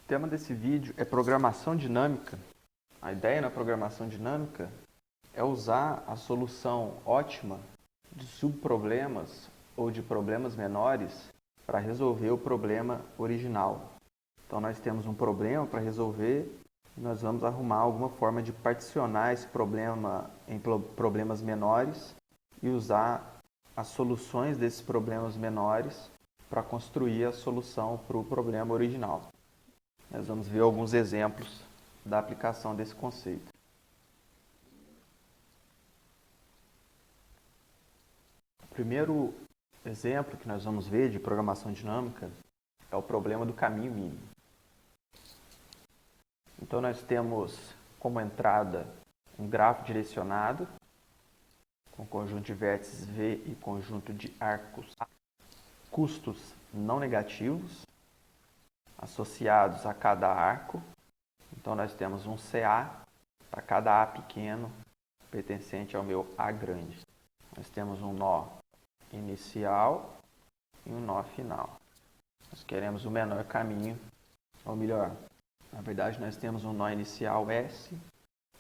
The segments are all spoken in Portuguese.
tema desse vídeo é programação dinâmica. A ideia na programação dinâmica é usar a solução ótima de subproblemas ou de problemas menores para resolver o problema original. Então nós temos um problema para resolver e nós vamos arrumar alguma forma de particionar esse problema em problemas menores e usar as soluções desses problemas menores para construir a solução para o problema original. Nós vamos ver alguns exemplos da aplicação desse conceito. O primeiro exemplo que nós vamos ver de programação dinâmica é o problema do caminho mínimo. Então nós temos como entrada um grafo direcionado com conjunto de vértices V e conjunto de arcos, custos não negativos associados a cada arco. Então nós temos um CA para cada A pequeno pertencente ao meu A grande. Nós temos um nó inicial e um nó final. Nós queremos o menor caminho, ou melhor, na verdade nós temos um nó inicial S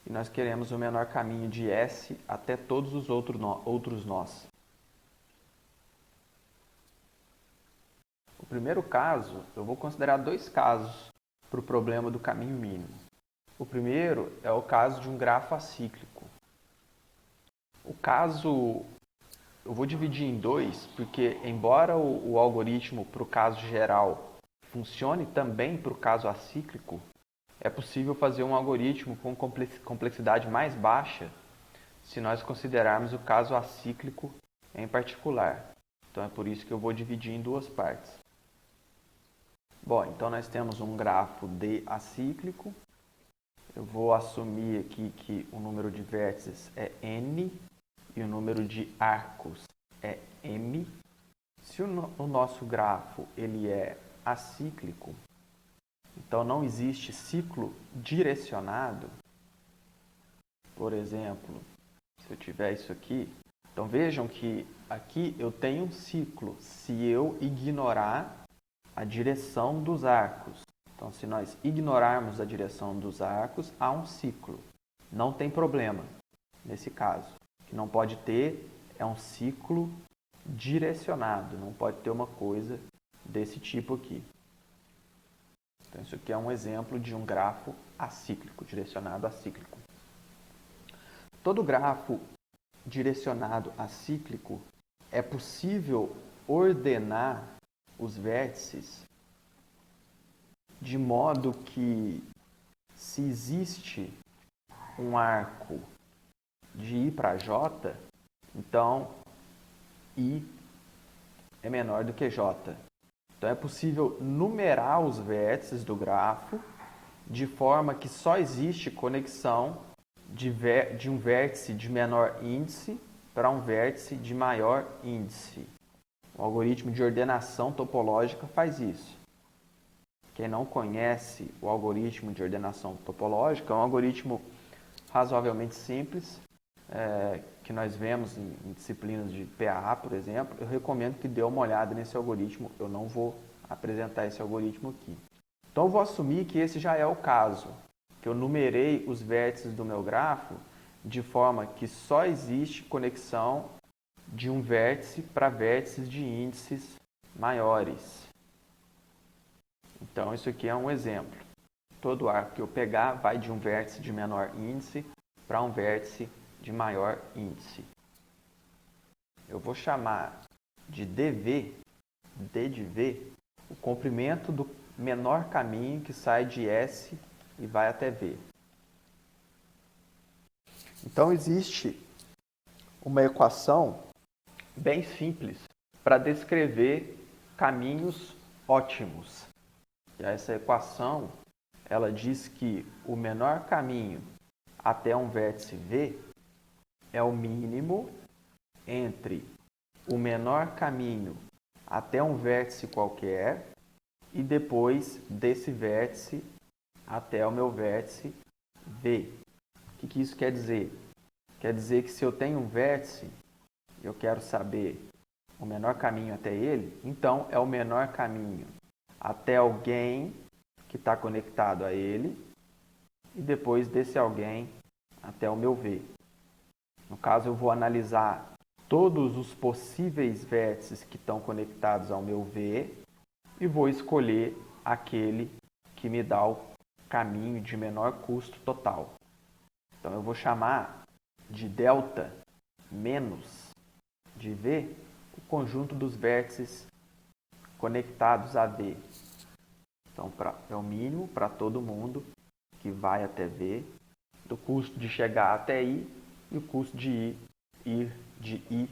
e nós queremos o menor caminho de S até todos os outros nós. O primeiro caso, eu vou considerar dois casos para o problema do caminho mínimo. O primeiro é o caso de um grafo acíclico. O caso, eu vou dividir em dois, porque embora o algoritmo para o caso geral funcione também para o caso acíclico, é possível fazer um algoritmo com complexidade mais baixa se nós considerarmos o caso acíclico em particular. Então é por isso que eu vou dividir em duas partes. Bom, então nós temos um grafo D acíclico. Eu vou assumir aqui que o número de vértices é N e o número de arcos é M. Se o nosso grafo ele é acíclico, então não existe ciclo direcionado. Por exemplo, se eu tiver isso aqui, então vejam que aqui eu tenho um ciclo se eu ignorar a direção dos arcos. Então, se nós ignorarmos a direção dos arcos, há um ciclo. Não tem problema nesse caso. O que não pode ter é um ciclo direcionado. Não pode ter uma coisa desse tipo aqui. Então, isso aqui é um exemplo de um grafo acíclico, direcionado acíclico. Todo grafo direcionado acíclico é possível ordenar os vértices de modo que, se existe um arco de I para J, então I é menor do que J. Então é possível numerar os vértices do grafo de forma que só existe conexão de um vértice de menor índice para um vértice de maior índice. O algoritmo de ordenação topológica faz isso. Quem não conhece o algoritmo de ordenação topológica, é um algoritmo razoavelmente simples, que nós vemos em disciplinas de PAA, por exemplo. Eu recomendo que dê uma olhada nesse algoritmo. Eu não vou apresentar esse algoritmo aqui. Então eu vou assumir que esse já é o caso, que eu numerei os vértices do meu grafo de forma que só existe conexão de um vértice para vértices de índices maiores. Então, isso aqui é um exemplo. Todo arco que eu pegar vai de um vértice de menor índice para um vértice de maior índice. Eu vou chamar de DV, D de V, o comprimento do menor caminho que sai de S e vai até V. Então, existe uma equação bem simples para descrever caminhos ótimos. E essa equação, ela diz que o menor caminho até um vértice V é o mínimo entre o menor caminho até um vértice qualquer e depois desse vértice até o meu vértice V. O que isso quer dizer? Quer dizer que se eu tenho um vértice, eu quero saber o menor caminho até ele, então é o menor caminho até alguém que está conectado a ele e depois desse alguém até o meu V. No caso, eu vou analisar todos os possíveis vértices que estão conectados ao meu V e vou escolher aquele que me dá o caminho de menor custo total. Então, eu vou chamar de delta menos de V o conjunto dos vértices conectados a V. Então, é o mínimo para todo mundo que vai até V, do custo de chegar até I e o custo de ir de I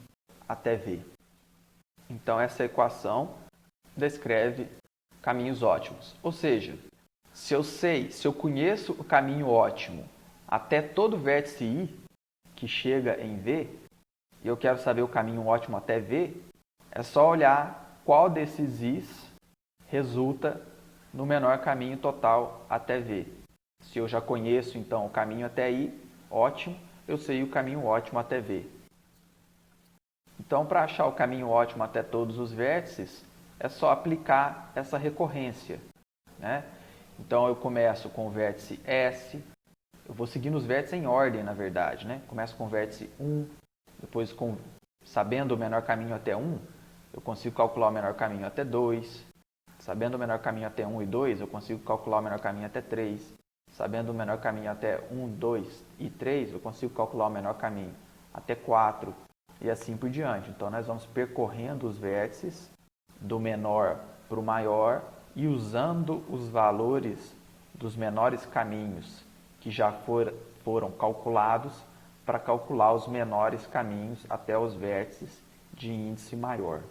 até V. Então, essa equação descreve caminhos ótimos. Ou seja, se eu conheço o caminho ótimo até todo vértice I que chega em V, e eu quero saber o caminho ótimo até V, é só olhar qual desses I's resulta no menor caminho total até V. Se eu já conheço, então, o caminho até I, ótimo, eu sei o caminho ótimo até V. Então, para achar o caminho ótimo até todos os vértices, é só aplicar essa recorrência, né? Então, eu começo com o vértice S, eu vou seguindo os vértices em ordem, na verdade, né? Começo com o vértice 1, depois, sabendo o menor caminho até 1, eu consigo calcular o menor caminho até 2. Sabendo o menor caminho até 1 e 2, eu consigo calcular o menor caminho até 3. Sabendo o menor caminho até 1, 2 e 3, eu consigo calcular o menor caminho até 4 e assim por diante. Então, nós vamos percorrendo os vértices do menor para o maior e usando os valores dos menores caminhos que já foram calculados para calcular os menores caminhos até os vértices de índice maior.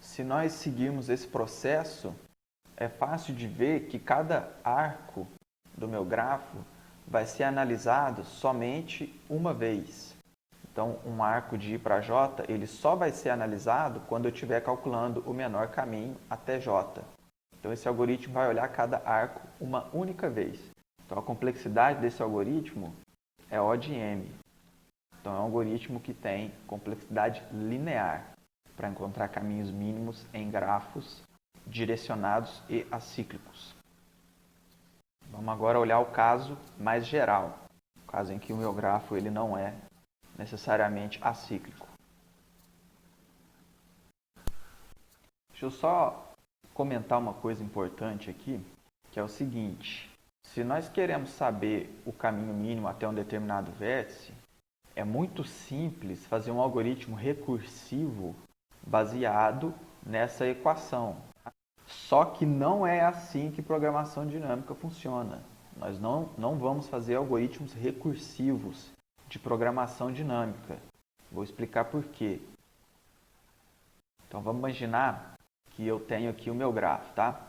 Se nós seguirmos esse processo, é fácil de ver que cada arco do meu grafo vai ser analisado somente uma vez. Então, um arco de I para J, ele só vai ser analisado quando eu estiver calculando o menor caminho até J. Então, esse algoritmo vai olhar cada arco uma única vez. Então, a complexidade desse algoritmo é O de M. Então, é um algoritmo que tem complexidade linear para encontrar caminhos mínimos em grafos direcionados e acíclicos. Vamos agora olhar o caso mais geral, o caso em que o meu grafo ele não é necessariamente acíclico. Deixa eu só comentar uma coisa importante aqui, que é o seguinte: se nós queremos saber o caminho mínimo até um determinado vértice, é muito simples fazer um algoritmo recursivo baseado nessa equação. Só que não é assim que programação dinâmica funciona. Nós não vamos fazer algoritmos recursivos de programação dinâmica. Vou explicar por quê. Então, vamos imaginar que eu tenho aqui o meu grafo, tá?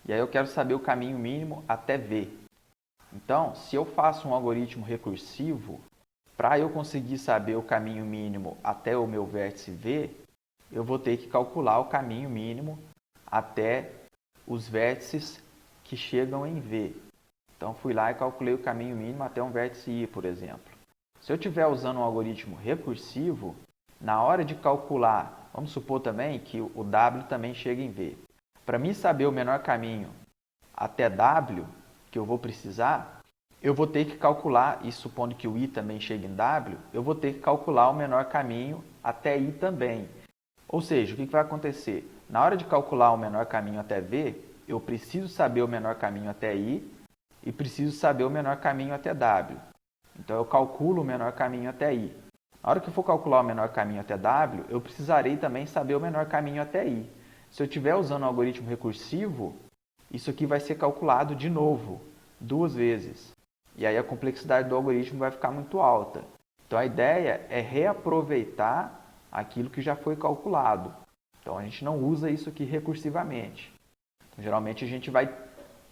E aí eu quero saber o caminho mínimo até V. Então, se eu faço um algoritmo recursivo, para eu conseguir saber o caminho mínimo até o meu vértice V, eu vou ter que calcular o caminho mínimo até os vértices que chegam em V. Então, fui lá e calculei o caminho mínimo até um vértice I, por exemplo. Se eu estiver usando um algoritmo recursivo, na hora de calcular, vamos supor também que o W também chega em V. Para mim saber o menor caminho até W, que eu vou precisar, eu vou ter que calcular, e supondo que o I também chegue em W, eu vou ter que calcular o menor caminho até I também. Ou seja, o que vai acontecer? Na hora de calcular o menor caminho até V, eu preciso saber o menor caminho até I e preciso saber o menor caminho até W. Então, eu calculo o menor caminho até I. Na hora que eu for calcular o menor caminho até W, eu precisarei também saber o menor caminho até I. Se eu estiver usando um algoritmo recursivo, isso aqui vai ser calculado de novo, 2 vezes. E aí a complexidade do algoritmo vai ficar muito alta. Então, a ideia é reaproveitar aquilo que já foi calculado. Então, a gente não usa isso aqui recursivamente. Então, geralmente, a gente vai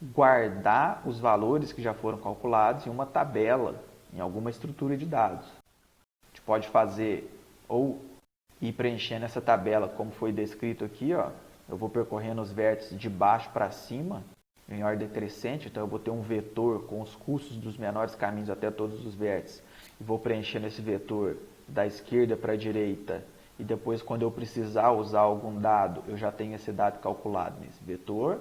guardar os valores que já foram calculados em uma tabela, em alguma estrutura de dados. A gente pode fazer ou ir preenchendo essa tabela como foi descrito aqui, ó. Eu vou percorrendo os vértices de baixo para cima, em ordem crescente, então eu vou ter um vetor com os custos dos menores caminhos até todos os vértices. E vou preenchendo esse vetor da esquerda para a direita e depois quando eu precisar usar algum dado, eu já tenho esse dado calculado nesse vetor,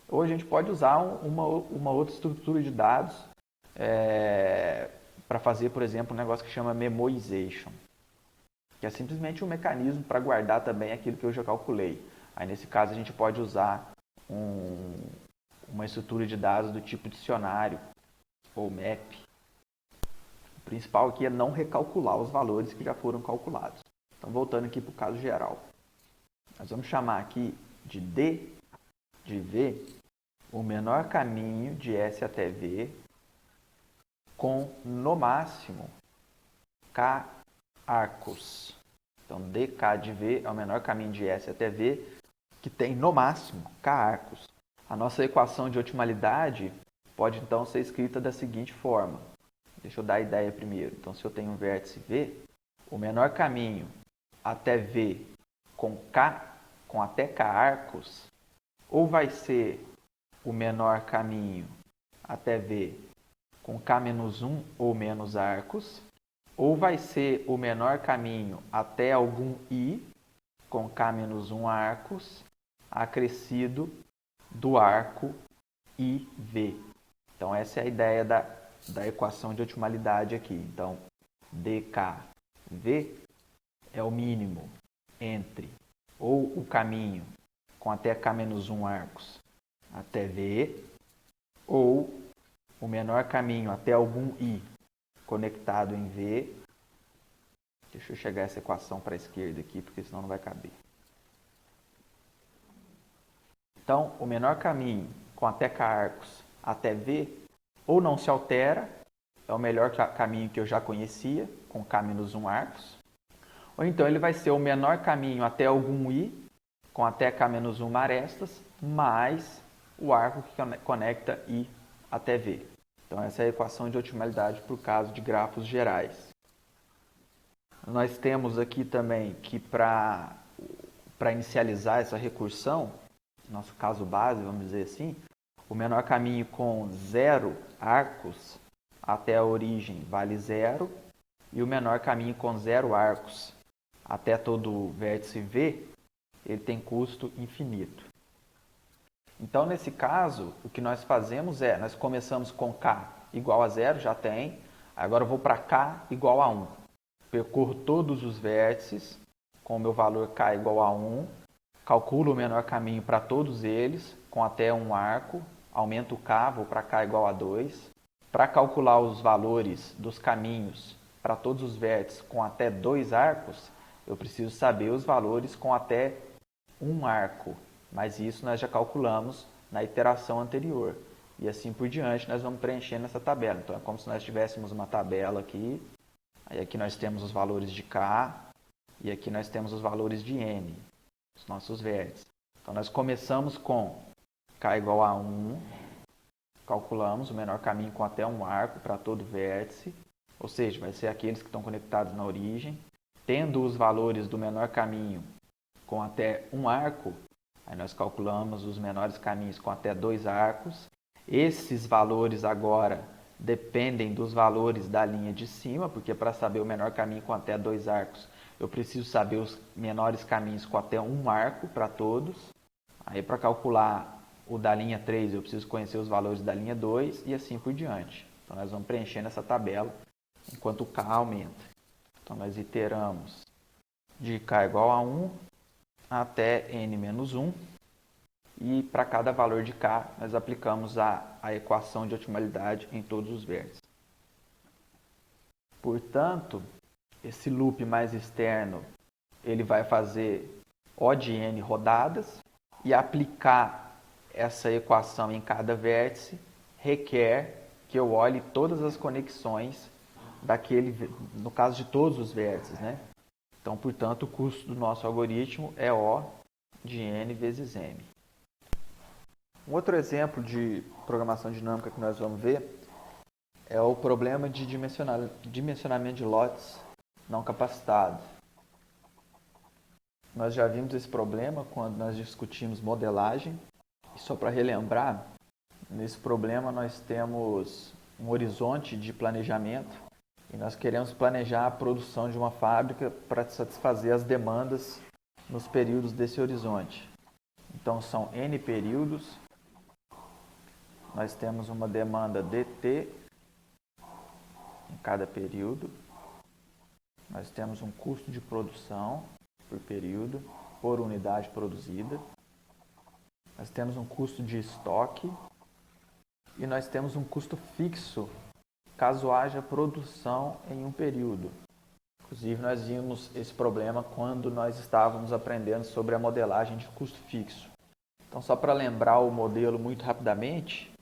ou a gente pode usar uma outra estrutura de dados para fazer, por exemplo, um negócio que chama memoization, que é simplesmente um mecanismo para guardar também aquilo que eu já calculei. Aí nesse caso a gente pode usar uma estrutura de dados do tipo dicionário ou map. O principal aqui é não recalcular os valores que já foram calculados. Então voltando aqui para o caso geral. Nós vamos chamar aqui de D de V o menor caminho de S até V com, no máximo, K arcos. Então, dk de V é o menor caminho de S até V, que tem, no máximo, K arcos. A nossa equação de otimalidade pode, então, ser escrita da seguinte forma. Deixa eu dar a ideia primeiro. Então, se eu tenho um vértice V, o menor caminho até V com até K arcos, ou vai ser o menor caminho até V com K-1 ou menos arcos, ou vai ser o menor caminho até algum I com K-1 arcos, acrescido do arco IV. Então, essa é a ideia da equação de otimalidade aqui. Então, dkV é o mínimo entre ou o caminho com até K-1 arcos até V, ou o menor caminho até algum I conectado em V. Deixa eu chegar essa equação para a esquerda aqui, porque senão não vai caber. Então, o menor caminho com até K arcos até V, ou não se altera, é o melhor caminho que eu já conhecia, com K-1 arcos, ou então ele vai ser o menor caminho até algum I, com até K-1 arestas, mais o arco que conecta I até V. Então, essa é a equação de otimalidade para o caso de grafos gerais. Nós temos aqui também que para inicializar essa recursão, nosso caso base, vamos dizer assim, o menor caminho com 0 arcos até a origem vale 0, e o menor caminho com 0 arcos até todo o vértice V, ele tem custo infinito. Então, nesse caso, o que nós fazemos é, nós começamos com K igual a 0, já tem, agora eu vou para K igual a 1. Percorro todos os vértices com o meu valor K igual a 1, calculo o menor caminho para todos eles, com até um arco, aumento o K, vou para K igual a 2. Para calcular os valores dos caminhos para todos os vértices com até 2 arcos, eu preciso saber os valores com até um arco, mas isso nós já calculamos na iteração anterior. E assim por diante, nós vamos preenchendo essa tabela. Então, é como se nós tivéssemos uma tabela aqui. Aí aqui nós temos os valores de K e aqui nós temos os valores de N, os nossos vértices. Então, nós começamos com K igual a 1, calculamos o menor caminho com até um arco para todo vértice, ou seja, vai ser aqueles que estão conectados na origem. Tendo os valores do menor caminho com até um arco, aí nós calculamos os menores caminhos com até 2 arcos. Esses valores agora dependem dos valores da linha de cima, porque para saber o menor caminho com até 2 arcos, eu preciso saber os menores caminhos com até um arco para todos. Aí para calcular o da linha 3, eu preciso conhecer os valores da linha 2 e assim por diante. Então nós vamos preenchendo essa tabela enquanto o K aumenta. Então nós iteramos de K igual a 1 até N-1, e para cada valor de K, nós aplicamos a equação de otimalidade em todos os vértices. Portanto, esse loop mais externo, ele vai fazer O de N rodadas, e aplicar essa equação em cada vértice requer que eu olhe todas as conexões no caso de todos os vértices, né? Então, portanto, o custo do nosso algoritmo é O de N vezes M. Um outro exemplo de programação dinâmica que nós vamos ver é o problema de dimensionamento de lotes não capacitados. Nós já vimos esse problema quando nós discutimos modelagem. E só para relembrar, nesse problema nós temos um horizonte de planejamento E nós queremos planejar a produção de uma fábrica para satisfazer as demandas nos períodos desse horizonte. Então, são N períodos. Nós temos uma demanda dt em cada período. Nós temos um custo de produção por período, por unidade produzida. Nós temos um custo de estoque. E nós temos um custo fixo caso haja produção em um período. Inclusive, nós vimos esse problema quando nós estávamos aprendendo sobre a modelagem de custo fixo. Então, só para lembrar o modelo muito rapidamente,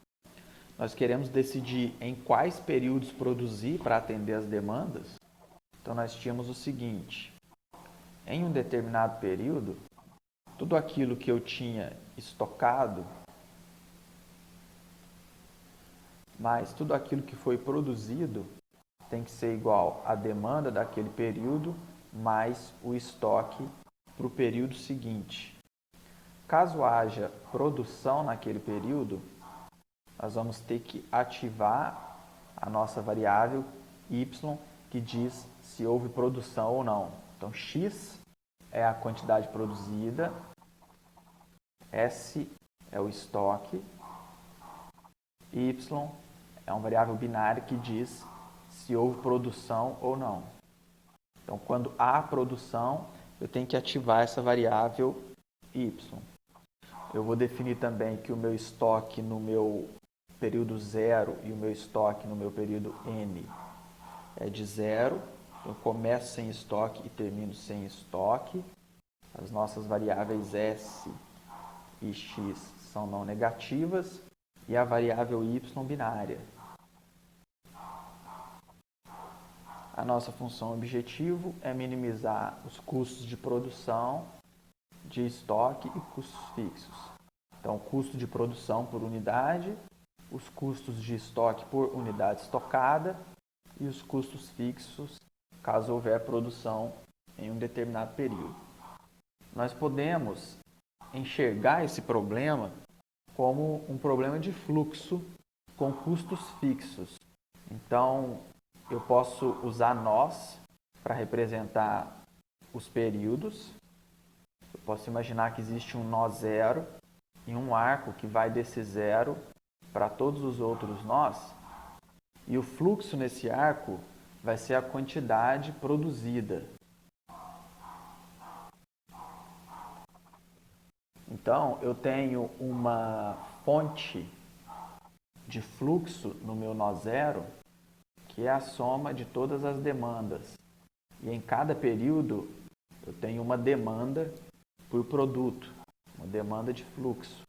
nós queremos decidir em quais períodos produzir para atender as demandas. Então, nós tínhamos o seguinte: em um determinado período, tudo aquilo que eu tinha estocado, mas tudo aquilo que foi produzido tem que ser igual à demanda daquele período mais o estoque para o período seguinte. Caso haja produção naquele período, nós vamos ter que ativar a nossa variável y, que diz se houve produção ou não. Então, x é a quantidade produzida, s é o estoque, y é uma variável binária que diz se houve produção ou não. Então, quando há produção, eu tenho que ativar essa variável y. Eu vou definir também que o meu estoque no meu período 0 e o meu estoque no meu período n é de 0. Eu começo sem estoque e termino sem estoque. As nossas variáveis s e x são não negativas e a variável y binária. A nossa função objetivo é minimizar os custos de produção, de estoque e custos fixos. Então, o custo de produção por unidade, os custos de estoque por unidade estocada e os custos fixos, caso houver produção em um determinado período. Nós podemos enxergar esse problema como um problema de fluxo com custos fixos. Então, eu posso usar nós para representar os períodos. Eu posso imaginar que existe um nó zero e um arco que vai desse zero para todos os outros nós. E o fluxo nesse arco vai ser a quantidade produzida. Então, eu tenho uma fonte de fluxo no meu nó zero, que é a soma de todas as demandas. E em cada período, eu tenho uma demanda por produto, uma demanda de fluxo.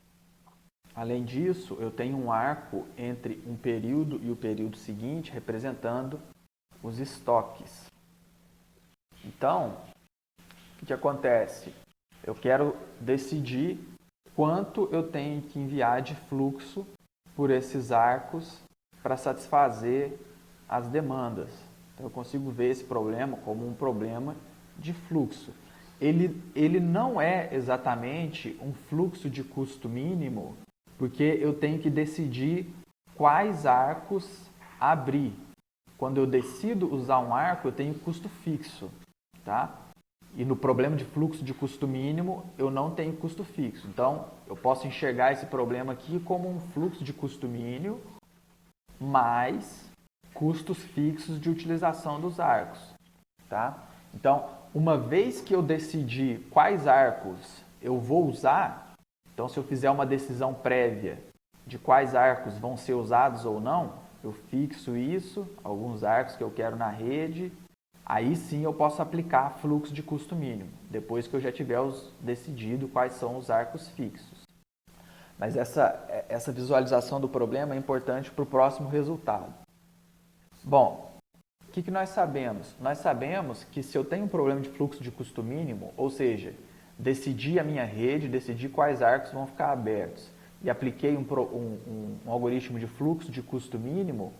Além disso, eu tenho um arco entre um período e o período seguinte, representando os estoques. Então, o que acontece? Eu quero decidir quanto eu tenho que enviar de fluxo por esses arcos para satisfazer as demandas. Então, eu consigo ver esse problema como um problema de fluxo. Ele não é exatamente um fluxo de custo mínimo, porque eu tenho que decidir quais arcos abrir. Quando eu decido usar um arco, eu tenho custo fixo, tá? E no problema de fluxo de custo mínimo, eu não tenho custo fixo. Então, eu posso enxergar esse problema aqui como um fluxo de custo mínimo mais custos fixos de utilização dos arcos, tá? Então, uma vez que eu decidi quais arcos eu vou usar, então se eu fizer uma decisão prévia de quais arcos vão ser usados ou não, eu fixo isso, alguns arcos que eu quero na rede, aí sim eu posso aplicar fluxo de custo mínimo, depois que eu já tiver decidido quais são os arcos fixos. Mas essa visualização do problema é importante para o próximo resultado. Bom, o que nós sabemos? Nós sabemos que se eu tenho um problema de fluxo de custo mínimo, ou seja, decidi a minha rede, decidi quais arcos vão ficar abertos e apliquei um algoritmo de fluxo de custo mínimo,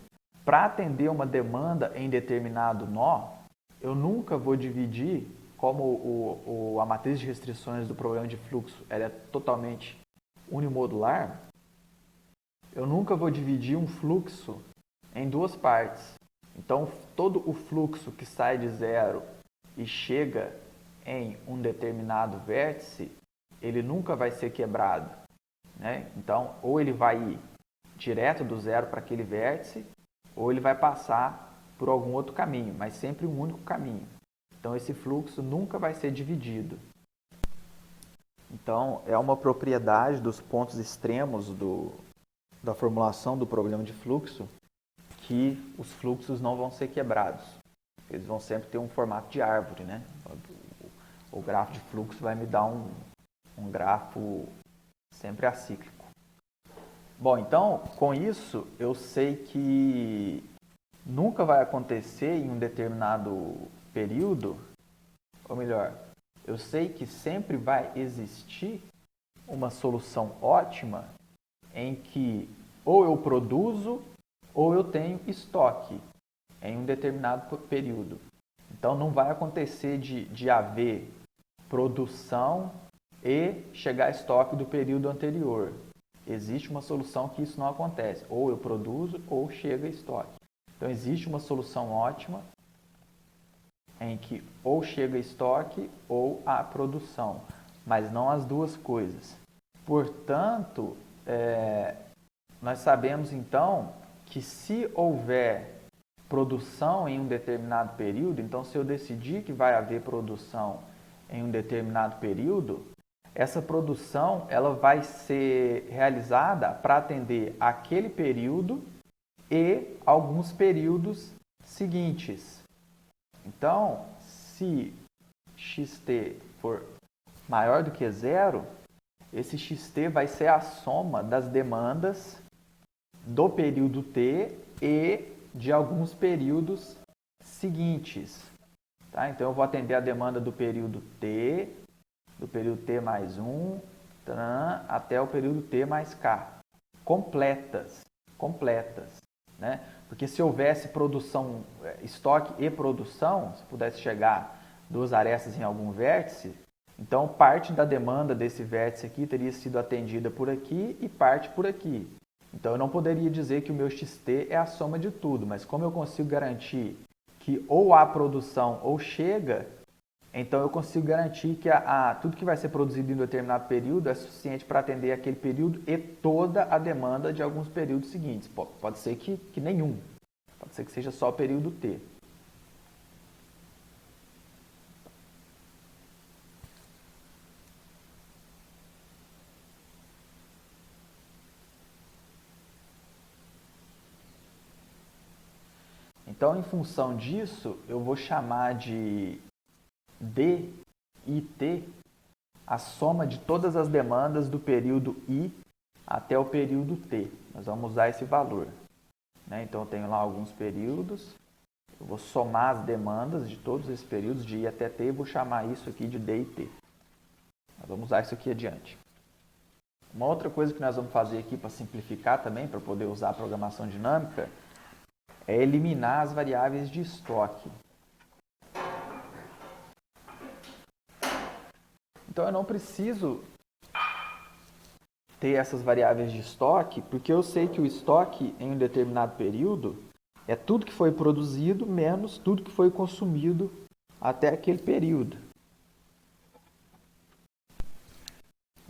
para atender uma demanda em determinado nó, eu nunca vou dividir, como a matriz de restrições do problema de fluxo ela é totalmente unimodular, eu nunca vou dividir um fluxo em duas partes. Então, todo o fluxo que sai de zero e chega em um determinado vértice, ele nunca vai ser quebrado, né? Então, ou ele vai ir direto do zero para aquele vértice, ou ele vai passar por algum outro caminho, mas sempre um único caminho. Então, esse fluxo nunca vai ser dividido. Então, é uma propriedade dos pontos extremos da formulação do problema de fluxo que os fluxos não vão ser quebrados. Eles vão sempre ter um formato de árvore, né? O grafo de fluxo vai me dar um grafo sempre acíclico. Bom, então, com isso, eu sei que nunca vai acontecer em um determinado período, ou melhor, eu sei que sempre vai existir uma solução ótima em que ou eu produzo ou eu tenho estoque em um determinado período. Então, não vai acontecer de haver produção e chegar a estoque do período anterior. Existe uma solução que isso não acontece. Ou eu produzo ou chega a estoque. Então, existe uma solução ótima em que ou chega a estoque ou a produção, mas não as duas coisas. Portanto, nós sabemos então que se houver produção em um determinado período, então se eu decidir que vai haver produção em um determinado período, essa produção ela vai ser realizada para atender aquele período e alguns períodos seguintes. Então, se xt for maior do que zero, esse xt vai ser a soma das demandas do período t e de alguns períodos seguintes. Tá? Então, eu vou atender a demanda do período t mais 1, até o período t mais k. Completas. Né? Porque se houvesse produção, estoque e produção, se pudesse chegar duas arestas em algum vértice, então parte da demanda desse vértice aqui teria sido atendida por aqui e parte por aqui. Então eu não poderia dizer que o meu xt é a soma de tudo, mas como eu consigo garantir que ou há produção ou chega, então eu consigo garantir que tudo que vai ser produzido em um determinado período é suficiente para atender aquele período e toda a demanda de alguns períodos seguintes. Pode ser que nenhum, pode ser que seja só o período t. Então, em função disso, eu vou chamar de D e T a soma de todas as demandas do período I até o período T. Nós vamos usar esse valor. Né? Então, eu tenho lá alguns períodos, eu vou somar as demandas de todos esses períodos, de I até T, e vou chamar isso aqui de D e T. Nós vamos usar isso aqui adiante. Uma outra coisa que nós vamos fazer aqui para simplificar também, para poder usar a programação dinâmica, é eliminar as variáveis de estoque. Então, eu não preciso ter essas variáveis de estoque, porque eu sei que o estoque em um determinado período é tudo que foi produzido menos tudo que foi consumido até aquele período.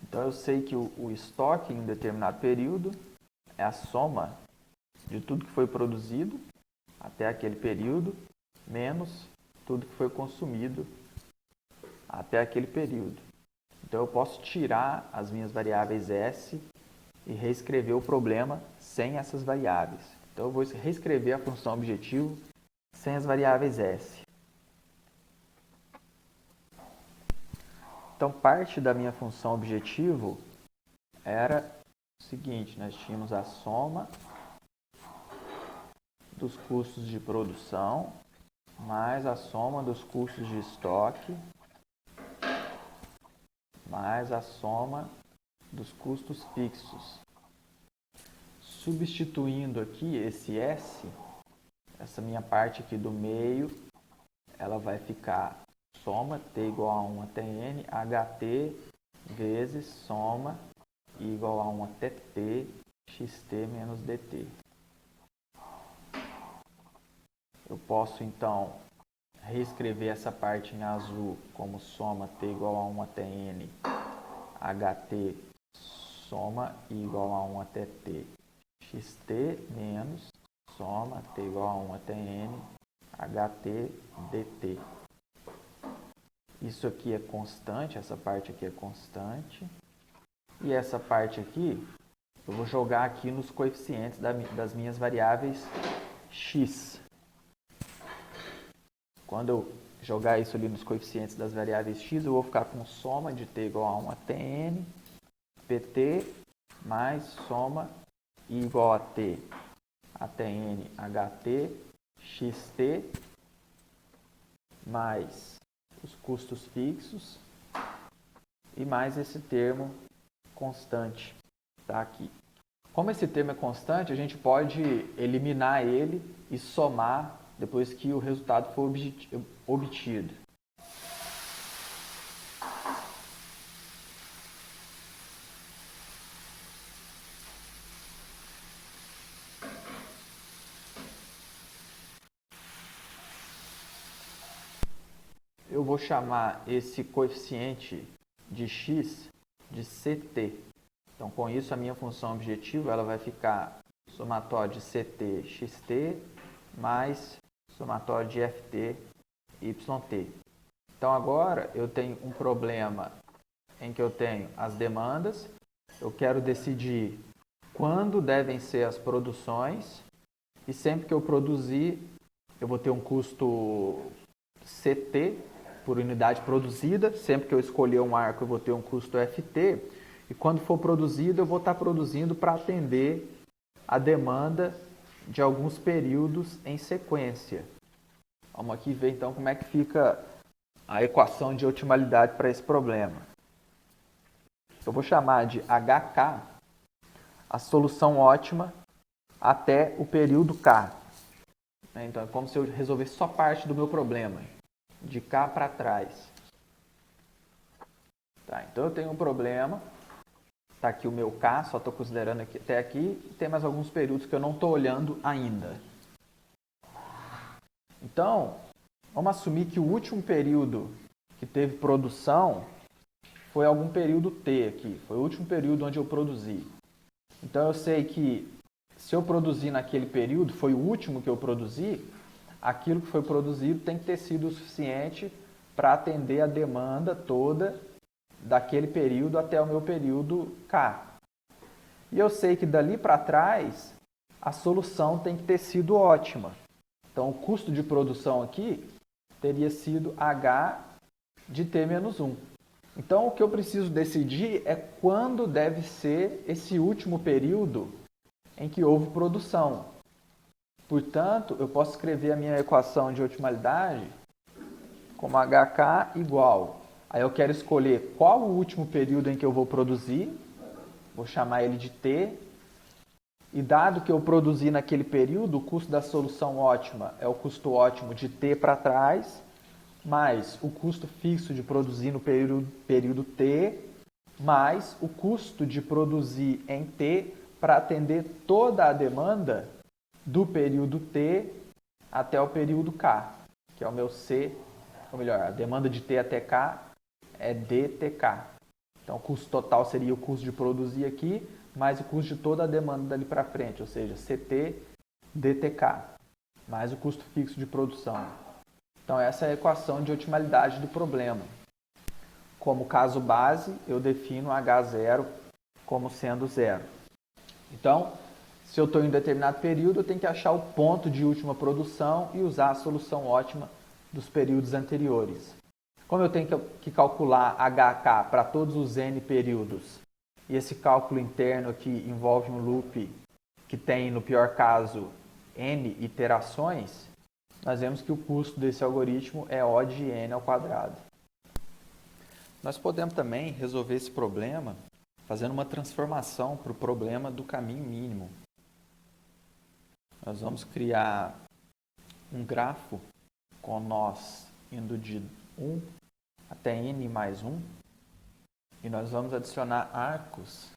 Então, eu sei que o estoque em um determinado período é a soma de tudo que foi produzido até aquele período, menos tudo que foi consumido até aquele período. Então, eu posso tirar as minhas variáveis S e reescrever o problema sem essas variáveis. Então, eu vou reescrever a função objetivo sem as variáveis S. Então, parte da minha função objetivo era o seguinte, nós tínhamos a soma dos custos de produção mais a soma dos custos de estoque mais a soma dos custos fixos. Substituindo aqui esse S, essa minha parte aqui do meio, ela vai ficar soma t igual a 1 até n, ht vezes soma i igual a 1 até t, xt menos dt. Eu posso, então, reescrever essa parte em azul como soma t igual a 1 até n, ht soma i igual a 1 até t, xt menos soma t igual a 1 até n, ht dt. Isso aqui é constante, essa parte aqui é constante. E essa parte aqui, eu vou jogar aqui nos coeficientes das minhas variáveis x. Quando eu jogar isso ali nos coeficientes das variáveis x, eu vou ficar com soma de t igual a 1 até n, pt, mais soma i igual a t até n, ht, xt, mais os custos fixos e mais esse termo constante, tá aqui. Como esse termo é constante, a gente pode eliminar ele e somar depois que o resultado for obtido. Eu vou chamar esse coeficiente de x de ct. Então, com isso, a minha função objetiva ela vai ficar somatório de ct, xt, mais somatório de ft, yt. Então, agora, eu tenho um problema em que eu tenho as demandas, eu quero decidir quando devem ser as produções, e sempre que eu produzir, eu vou ter um custo ct por unidade produzida, sempre que eu escolher um arco eu vou ter um custo ft, e quando for produzido eu vou estar produzindo para atender a demanda de alguns períodos em sequência. Vamos aqui ver então como é que fica a equação de otimalidade para esse problema. Eu vou chamar de HK a solução ótima até o período K. Então é como se eu resolvesse só parte do meu problema, de cá para trás. Tá, então eu tenho um problema, está aqui o meu K, só estou considerando aqui, até aqui, e tem mais alguns períodos que eu não estou olhando ainda. Então, vamos assumir que o último período que teve produção foi algum período T aqui, foi o último período onde eu produzi. Então eu sei que se eu produzir naquele período, foi o último que eu produzi, aquilo que foi produzido tem que ter sido o suficiente para atender a demanda toda daquele período até o meu período K. E eu sei que dali para trás a solução tem que ter sido ótima. Então o custo de produção aqui teria sido H de T menos 1. Então o que eu preciso decidir é quando deve ser esse último período em que houve produção. Portanto, eu posso escrever a minha equação de otimalidade como HK igual. Aí eu quero escolher qual o último período em que eu vou produzir. Vou chamar ele de T. E dado que eu produzi naquele período, o custo da solução ótima é o custo ótimo de T para trás, mais o custo fixo de produzir no período T, mais o custo de produzir em T para atender toda a demanda do período T até o período K, que é o meu C, ou melhor, a demanda de T até K é DTK. Então, o custo total seria o custo de produzir aqui, mais o custo de toda a demanda dali para frente, ou seja, CT DTK, mais o custo fixo de produção. Então, essa é a equação de otimalidade do problema. Como caso base, eu defino H0 como sendo zero. Então, se eu estou em um determinado período, eu tenho que achar o ponto de última produção e usar a solução ótima dos períodos anteriores. Como eu tenho que calcular HK para todos os n períodos, e esse cálculo interno aqui envolve um loop que tem, no pior caso, n iterações, nós vemos que o custo desse algoritmo é O de n ao quadrado. Nós podemos também resolver esse problema fazendo uma transformação para o problema do caminho mínimo. Nós vamos criar um grafo com nós indo de 1 até n mais 1 e nós vamos adicionar arcos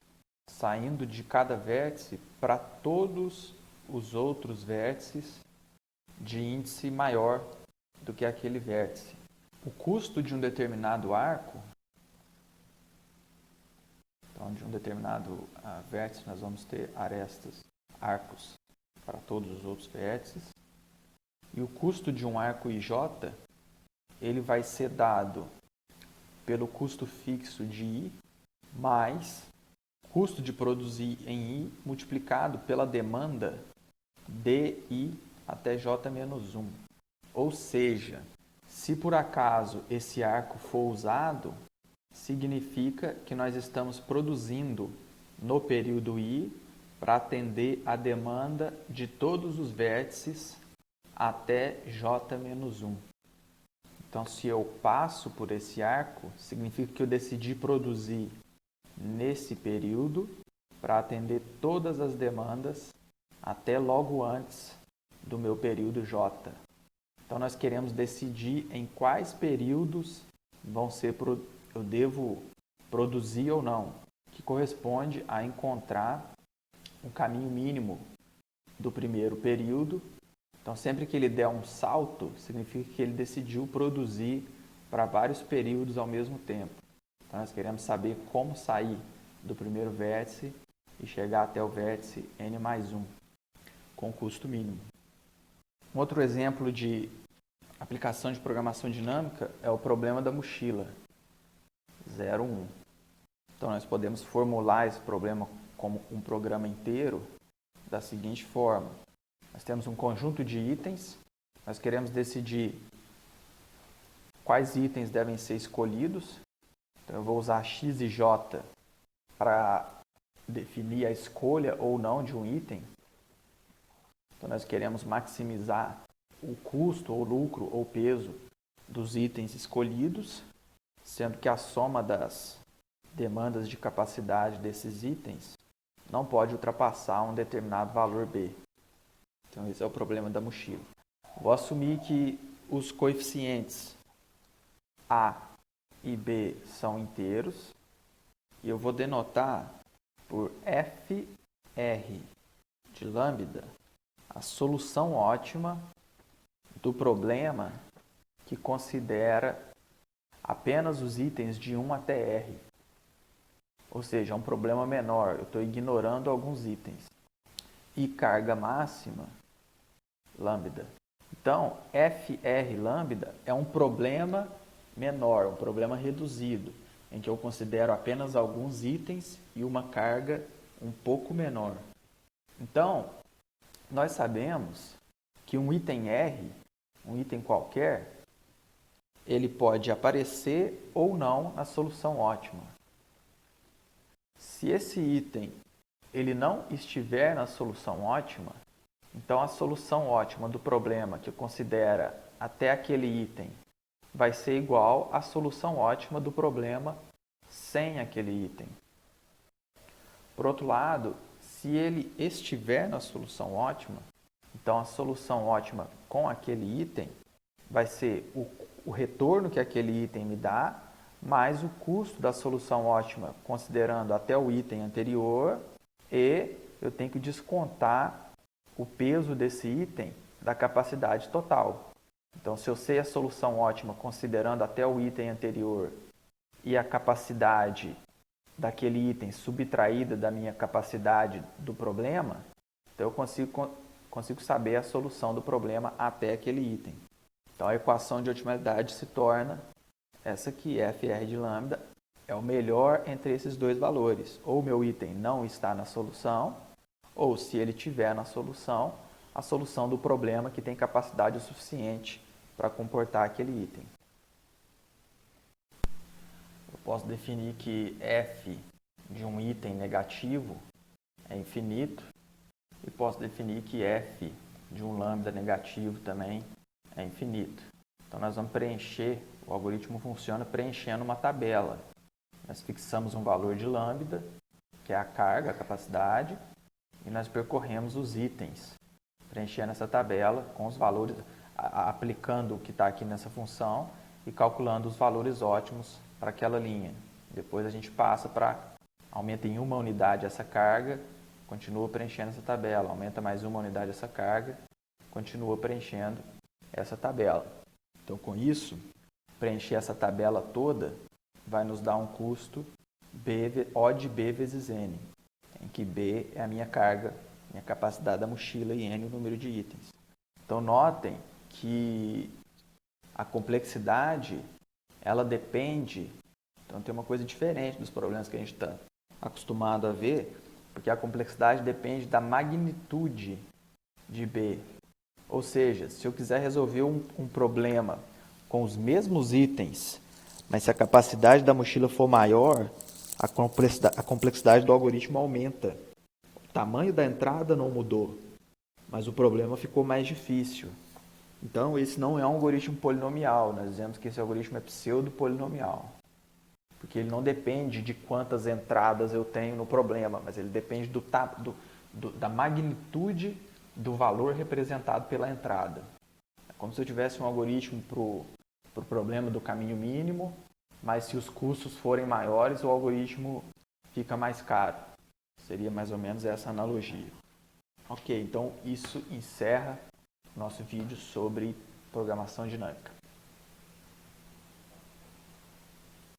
saindo de cada vértice para todos os outros vértices de índice maior do que aquele vértice. O custo de um determinado arco, então de um determinado vértice nós vamos ter arestas, arcos para todos os outros vértices, e o custo de um arco IJ, ele vai ser dado pelo custo fixo de I mais custo de produzir em I multiplicado pela demanda DI até J menos 1. Ou seja, se por acaso esse arco for usado, significa que nós estamos produzindo no período I para atender a demanda de todos os vértices até J menos 1. Então, se eu passo por esse arco, significa que eu decidi produzir nesse período para atender todas as demandas até logo antes do meu período J. Então, nós queremos decidir em quais períodos eu devo produzir ou não, que corresponde a encontrar um caminho mínimo do primeiro período. Então, sempre que ele der um salto, significa que ele decidiu produzir para vários períodos ao mesmo tempo. Então, nós queremos saber como sair do primeiro vértice e chegar até o vértice n mais 1, com custo mínimo. Um outro exemplo de aplicação de programação dinâmica é o problema da mochila 0,1. Então, nós podemos formular esse problema como um programa inteiro da seguinte forma. Nós temos um conjunto de itens, nós queremos decidir quais itens devem ser escolhidos. Então, eu vou usar x e j para definir a escolha ou não de um item. Então, nós queremos maximizar o custo, ou lucro, ou peso dos itens escolhidos, sendo que a soma das demandas de capacidade desses itens não pode ultrapassar um determinado valor B. Então, esse é o problema da mochila. Vou assumir que os coeficientes A e B são inteiros e eu vou denotar por FR de lambda a solução ótima do problema que considera apenas os itens de 1 até R. Ou seja, é um problema menor, eu estou ignorando alguns itens. E carga máxima, lambda. Então, FR lambda é um problema menor, um problema reduzido, em que eu considero apenas alguns itens e uma carga um pouco menor. Então, nós sabemos que um item R, um item qualquer, ele pode aparecer ou não na solução ótima. Se esse item ele não estiver na solução ótima, então a solução ótima do problema que considera até aquele item vai ser igual à solução ótima do problema sem aquele item. Por outro lado, se ele estiver na solução ótima, então a solução ótima com aquele item vai ser o retorno que aquele item me dá, mais o custo da solução ótima, considerando até o item anterior, e eu tenho que descontar o peso desse item da capacidade total. Então, se eu sei a solução ótima considerando até o item anterior e a capacidade daquele item subtraída da minha capacidade do problema, então eu consigo saber a solução do problema até aquele item. Então, a equação de otimidade se torna essa aqui, FR de lambda, é o melhor entre esses dois valores. Ou o meu item não está na solução, ou se ele estiver na solução, a solução do problema que tem capacidade o suficiente para comportar aquele item. Eu posso definir que f de um item negativo é infinito e posso definir que f de um lambda negativo também é infinito. Então, nós vamos preencher, o algoritmo funciona preenchendo uma tabela. Nós fixamos um valor de lambda, que é a carga, a capacidade, e nós percorremos os itens, preenchendo essa tabela com os valores, aplicando o que está aqui nessa função e calculando os valores ótimos para aquela linha. Depois a gente passa para, aumenta em uma unidade essa carga, continua preenchendo essa tabela, aumenta mais uma unidade essa carga continua preenchendo essa tabela. Então, com isso, preencher essa tabela toda vai nos dar um custo O de B vezes N, em que B é a minha carga, minha capacidade da mochila e N o número de itens. Então, notem que a complexidade, ela depende, então tem uma coisa diferente dos problemas que a gente está acostumado a ver, porque a complexidade depende da magnitude de B. Ou seja, se eu quiser resolver um problema com os mesmos itens, mas se a capacidade da mochila for maior, a complexidade do algoritmo aumenta. O tamanho da entrada não mudou, mas o problema ficou mais difícil. Então, esse não é um algoritmo polinomial. Nós dizemos que esse algoritmo é pseudo-polinomial, porque ele não depende de quantas entradas eu tenho no problema, mas ele depende da magnitude do valor representado pela entrada. É como se eu tivesse um algoritmo para o problema do caminho mínimo, mas se os custos forem maiores, o algoritmo fica mais caro. Seria mais ou menos essa analogia. Ok, então isso encerra nosso vídeo sobre programação dinâmica.